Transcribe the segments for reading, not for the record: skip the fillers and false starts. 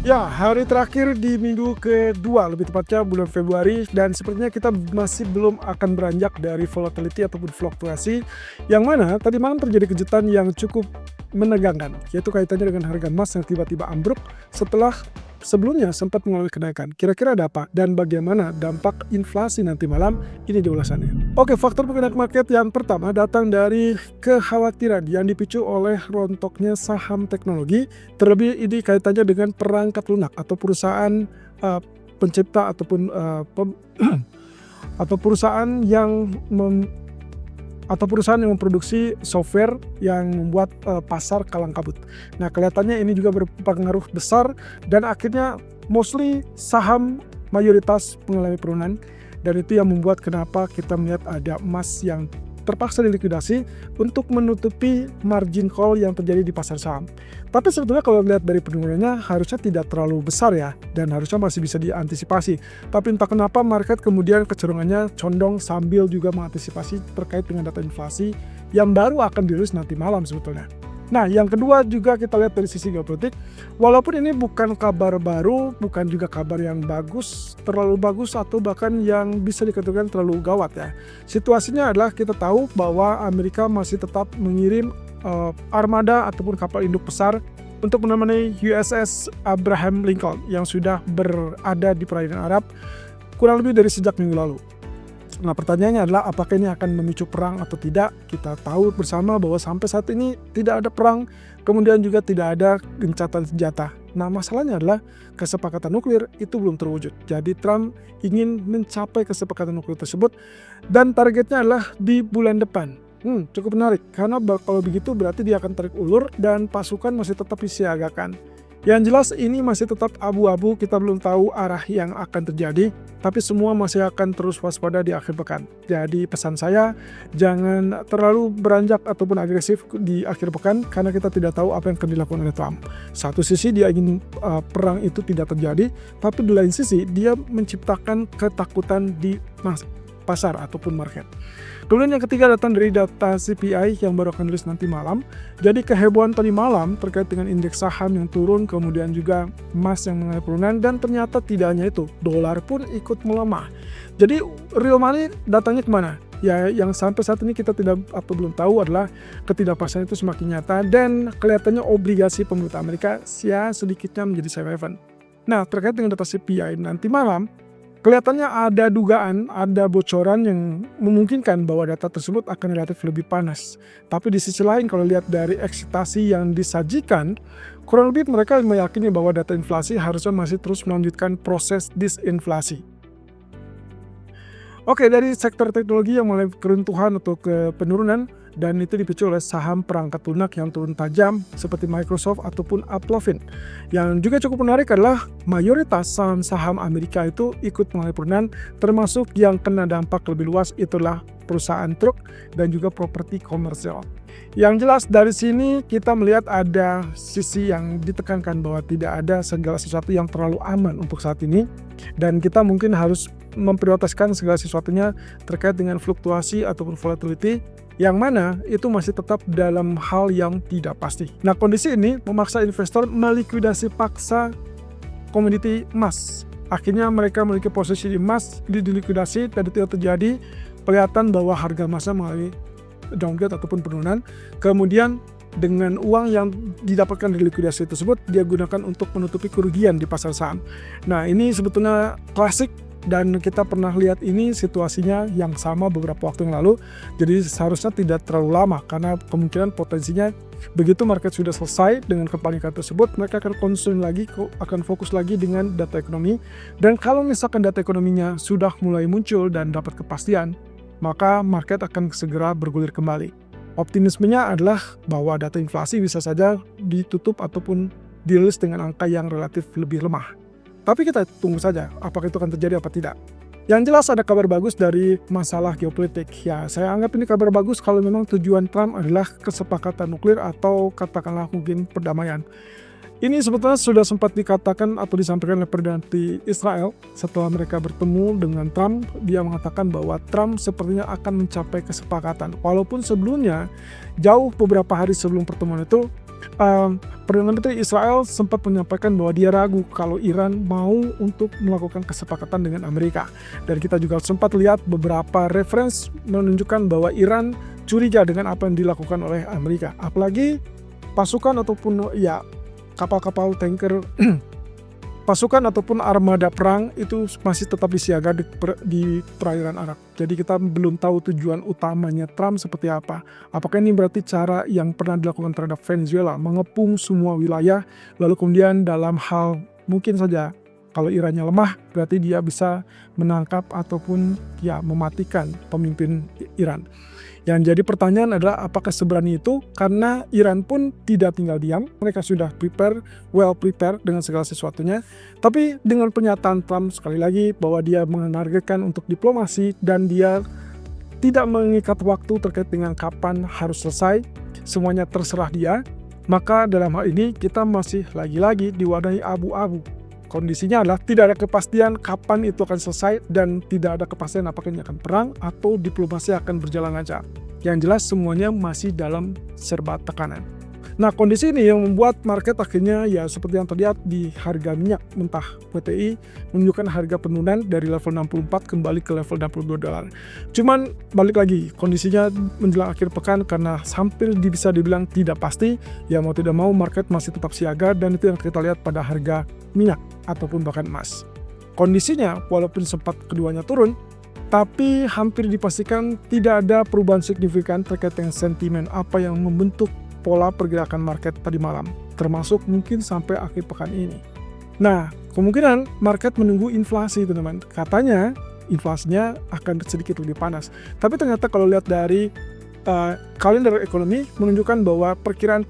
Ya, hari terakhir di minggu kedua, lebih tepatnya bulan Februari, dan sepertinya kita masih belum akan beranjak dari volatility ataupun fluktuasi, yang mana tadi malam terjadi kejutan yang cukup menegangkan, yaitu kaitannya dengan harga emas yang tiba-tiba ambruk setelah sebelumnya sempat mengalami kenaikan. Kira-kira ada apa dan bagaimana dampak inflasi nanti malam? Ini di ulasannya. Oke, faktor penggerak market yang pertama datang dari kekhawatiran yang dipicu oleh rontoknya saham teknologi. Terlebih ini kaitannya dengan perangkat lunak atau perusahaan pencipta ataupun atau perusahaan yang memproduksi software yang membuat pasar kalang kabut. Nah, kelihatannya ini juga berpengaruh besar dan akhirnya mostly saham mayoritas mengalami penurunan, dan itu yang membuat kenapa kita melihat ada emas yang terpaksa dilikuidasi untuk menutupi margin call yang terjadi di pasar saham. Tapi sebetulnya kalau lihat dari penurunannya harusnya tidak terlalu besar ya, dan harusnya masih bisa diantisipasi. Tapi entah kenapa market kemudian kecenderungannya condong sambil juga mengantisipasi terkait dengan data inflasi yang baru akan dirilis nanti malam sebetulnya. Nah, yang kedua juga kita lihat dari sisi geopolitik, walaupun ini bukan kabar baru, bukan juga kabar yang bagus, terlalu bagus atau bahkan yang bisa dikatakan terlalu gawat ya. Situasinya adalah kita tahu bahwa Amerika masih tetap mengirim armada ataupun kapal induk besar untuk menemani USS Abraham Lincoln yang sudah berada di perairan Arab kurang lebih dari sejak minggu lalu. Nah, pertanyaannya adalah apakah ini akan memicu perang atau tidak? Kita tahu bersama bahwa sampai saat ini tidak ada perang, kemudian juga tidak ada gencatan senjata. Nah, masalahnya adalah kesepakatan nuklir itu belum terwujud. Jadi Trump ingin mencapai kesepakatan nuklir tersebut dan targetnya adalah di bulan depan. Cukup menarik karena kalau begitu berarti dia akan tarik ulur dan pasukan masih tetap disiagakan. Yang jelas ini masih tetap abu-abu, kita belum tahu arah yang akan terjadi, tapi semua masih akan terus waspada di akhir pekan. Jadi pesan saya, jangan terlalu beranjak ataupun agresif di akhir pekan karena kita tidak tahu apa yang akan dilakukan oleh Trump. Satu sisi dia ingin perang itu tidak terjadi, tapi di lain sisi dia menciptakan ketakutan di pasar ataupun market. Kemudian yang ketiga datang dari data CPI yang baru akan rilis nanti malam. Jadi kehebohan tadi malam terkait dengan indeks saham yang turun, kemudian juga emas yang mengalami penurunan, dan ternyata tidak hanya itu, dolar pun ikut melemah. Jadi real money datangnya kemana? Ya, yang sampai saat ini kita tidak atau belum tahu adalah ketidakpastian itu semakin nyata dan kelihatannya obligasi pemerintah Amerika sedikitnya menjadi safe haven. Nah, terkait dengan data CPI nanti malam, kelihatannya ada dugaan, ada bocoran yang memungkinkan bahwa data tersebut akan relatif lebih panas. Tapi di sisi lain kalau lihat dari ekspektasi yang disajikan, kurang lebih mereka meyakini bahwa data inflasi harusnya masih terus melanjutkan proses disinflasi. Oke, dari sektor teknologi yang mulai keruntuhan atau ke penurunan, dan itu dipicu oleh saham perangkat lunak yang turun tajam seperti Microsoft ataupun Uplovin. Yang juga cukup menarik adalah mayoritas saham-saham Amerika itu ikut mengalami penurunan, termasuk yang kena dampak lebih luas itulah perusahaan truk dan juga properti komersial. Yang jelas dari sini kita melihat ada sisi yang ditekankan bahwa tidak ada segala sesuatu yang terlalu aman untuk saat ini, dan kita mungkin harus memprioritaskan segala sesuatunya terkait dengan fluktuasi ataupun volatility yang mana itu masih tetap dalam hal yang tidak pasti. Nah, kondisi ini memaksa investor melikuidasi paksa komoditi emas. Akhirnya mereka memiliki posisi di emas dilikuidasi dan itu terjadi, kelihatan bahwa harga emasnya mengalami downgrade ataupun penurunan. Kemudian dengan uang yang didapatkan dari likuidasi tersebut dia gunakan untuk menutupi kerugian di pasar saham. Nah, ini sebetulnya klasik dan kita pernah lihat ini situasinya yang sama beberapa waktu yang lalu. Jadi seharusnya tidak terlalu lama karena kemungkinan potensinya begitu market sudah selesai dengan kepanikan tersebut, mereka akan concern lagi, akan fokus lagi dengan data ekonomi. Dan kalau misalkan data ekonominya sudah mulai muncul dan dapat kepastian, maka market akan segera bergulir kembali. Optimismenya adalah bahwa data inflasi bisa saja ditutup ataupun dirilis dengan angka yang relatif lebih lemah. Tapi kita tunggu saja apakah itu akan terjadi apa tidak. Yang jelas ada kabar bagus dari masalah geopolitik. Ya, saya anggap ini kabar bagus kalau memang tujuan Trump adalah kesepakatan nuklir atau katakanlah mungkin perdamaian. Ini sebetulnya sudah sempat dikatakan atau disampaikan oleh Perdana Menteri Israel setelah mereka bertemu dengan Trump. Dia mengatakan bahwa Trump sepertinya akan mencapai kesepakatan. Walaupun sebelumnya, jauh beberapa hari sebelum pertemuan itu, Perdana Menteri Israel sempat menyampaikan bahwa dia ragu kalau Iran mau untuk melakukan kesepakatan dengan Amerika. Dan kita juga sempat lihat beberapa referensi menunjukkan bahwa Iran curiga dengan apa yang dilakukan oleh Amerika. Apalagi pasukan ataupun ya kapal-kapal tanker pasukan ataupun armada perang itu masih tetap disiaga di perairan Arab. Jadi kita belum tahu tujuan utamanya Trump seperti apa. Apakah ini berarti cara yang pernah dilakukan terhadap Venezuela, mengepung semua wilayah, lalu kemudian dalam hal mungkin saja kalau Irannya lemah, berarti dia bisa menangkap ataupun ya mematikan pemimpin Iran. Yang jadi pertanyaan adalah apakah seberani itu, karena Iran pun tidak tinggal diam, mereka sudah well prepared dengan segala sesuatunya. Tapi dengan pernyataan Trump sekali lagi bahwa dia menargetkan untuk diplomasi dan dia tidak mengikat waktu terkait dengan kapan harus selesai, semuanya terserah dia, maka dalam hal ini kita masih lagi-lagi diwadahi abu-abu. Kondisinya adalah tidak ada kepastian kapan itu akan selesai dan tidak ada kepastian apakah ini akan perang atau diplomasi akan berjalan lancar. Yang jelas semuanya masih dalam serba tekanan. Nah, kondisi ini yang membuat market akhirnya ya seperti yang terlihat di harga minyak mentah WTI menunjukkan harga penurunan dari level 64 kembali ke level 62 dolar. Cuman balik lagi kondisinya menjelang akhir pekan karena hampir bisa dibilang tidak pasti, ya mau tidak mau market masih tetap siaga dan itu yang kita lihat pada harga minyak ataupun bahkan emas. Kondisinya walaupun sempat keduanya turun, tapi hampir dipastikan tidak ada perubahan signifikan terkait dengan sentimen apa yang membentuk pola pergerakan market tadi malam, termasuk mungkin sampai akhir pekan ini. Nah, kemungkinan market menunggu inflasi, teman-teman. Katanya inflasinya akan sedikit lebih panas. Tapi ternyata kalau lihat dari kalender ekonomi menunjukkan bahwa perkiraan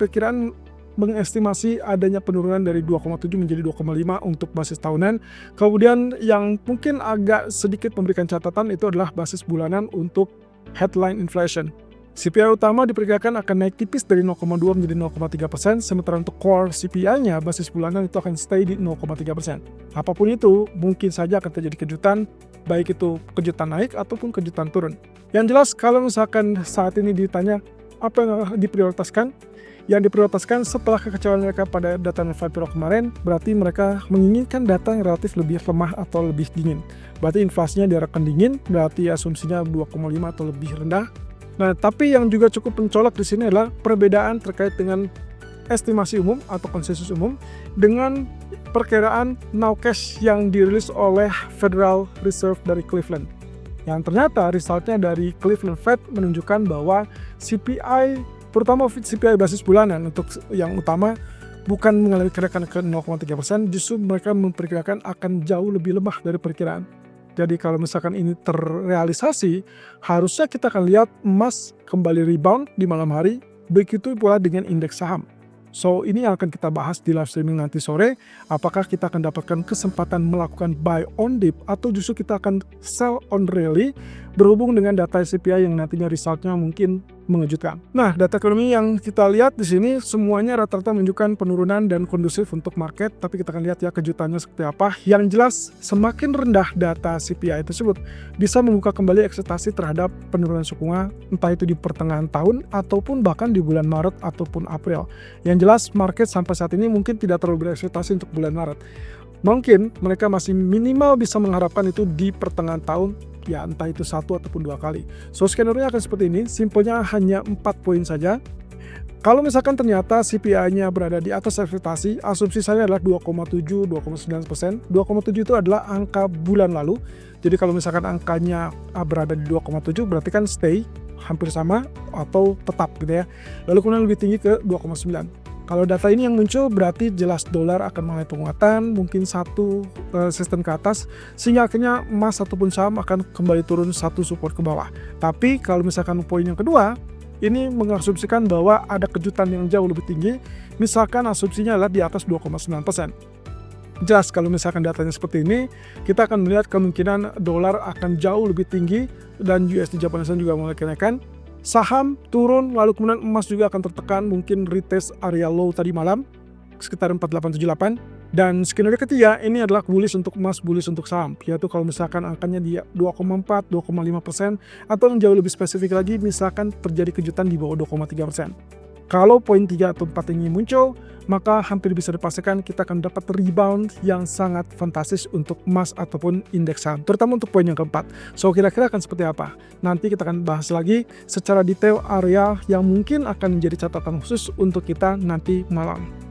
mengestimasi adanya penurunan dari 2,7 menjadi 2,5 untuk basis tahunan. Kemudian yang mungkin agak sedikit memberikan catatan itu adalah basis bulanan untuk headline inflation. CPI utama diperkirakan akan naik tipis dari 0,2 menjadi 0,3%, sementara untuk core CPI-nya basis bulanan itu akan stay di 0,3%. Apapun itu, mungkin saja akan terjadi kejutan, baik itu kejutan naik ataupun kejutan turun. Yang jelas kalau misalkan saat ini ditanya apa yang diprioritaskan, yang diprioritaskan setelah kekecewaan mereka pada data non-farm payroll kemarin, berarti mereka menginginkan data yang relatif lebih lemah atau lebih dingin. Berarti inflasinya diarahkan dingin, berarti asumsinya 2,5 atau lebih rendah. Nah, tapi yang juga cukup mencolok di sini adalah perbedaan terkait dengan estimasi umum atau konsensus umum dengan perkiraan nowcash yang dirilis oleh Federal Reserve dari Cleveland. Yang ternyata resultnya dari Cleveland Fed menunjukkan bahwa CPI, terutama CPI basis bulanan untuk yang utama, bukan mengalami kenaikan ke 0,3%, justru mereka memperkirakan akan jauh lebih lemah dari perkiraan. Jadi kalau misalkan ini terrealisasi, harusnya kita akan lihat emas kembali rebound di malam hari, begitu pula dengan indeks saham. So ini yang akan kita bahas di live streaming nanti sore, apakah kita akan dapatkan kesempatan melakukan buy on dip atau justru kita akan sell on rally berhubung dengan data CPI yang nantinya resultnya mungkin mengejutkan. Nah, data ekonomi yang kita lihat di sini semuanya rata-rata menunjukkan penurunan dan kondusif untuk market, tapi kita akan lihat ya kejutannya seperti apa. Yang jelas, semakin rendah data CPI tersebut bisa membuka kembali ekspektasi terhadap penurunan suku bunga, entah itu di pertengahan tahun ataupun bahkan di bulan Maret ataupun April. Yang jelas, market sampai saat ini mungkin tidak terlalu berekspektasi untuk bulan Maret. Mungkin mereka masih minimal bisa mengharapkan itu di pertengahan tahun, ya entah itu 1 ataupun 2 kali. So skenario akan seperti ini, simpelnya hanya 4 poin saja. Kalau misalkan ternyata CPI-nya berada di atas ekspektasi, asumsi saya adalah 2,7-2,9%. 2,7 itu adalah angka bulan lalu. Jadi kalau misalkan angkanya berada di 2,7 berarti kan stay hampir sama atau tetap gitu ya. Lalu kemudian lebih tinggi ke 2,9. Kalau data ini yang muncul berarti jelas dolar akan mulai penguatan, mungkin satu sistem ke atas, sehingga akhirnya emas ataupun saham akan kembali turun satu support ke bawah. Tapi kalau misalkan poin yang kedua, ini mengasumsikan bahwa ada kejutan yang jauh lebih tinggi, misalkan asumsinya adalah di atas 2,9%. Jelas kalau misalkan datanya seperti ini, kita akan melihat kemungkinan dolar akan jauh lebih tinggi dan USD Japanese Yen juga mulai kenaikan. Saham turun, lalu kemudian emas juga akan tertekan, mungkin retest area low tadi malam sekitar 4878. Dan skenario ketiga ini adalah bullish untuk emas, bullish untuk saham, yaitu kalau misalkan angkanya di 2,4, 2,5%, atau yang jauh lebih spesifik lagi misalkan terjadi kejutan di bawah 2,3%. Kalau poin 3 atau 4 ini muncul, maka hampir bisa dipastikan kita akan dapat rebound yang sangat fantastis untuk emas ataupun indeks saham, terutama untuk poin yang keempat. So, kira-kira akan seperti apa? Nanti kita akan bahas lagi secara detail area yang mungkin akan menjadi catatan khusus untuk kita nanti malam.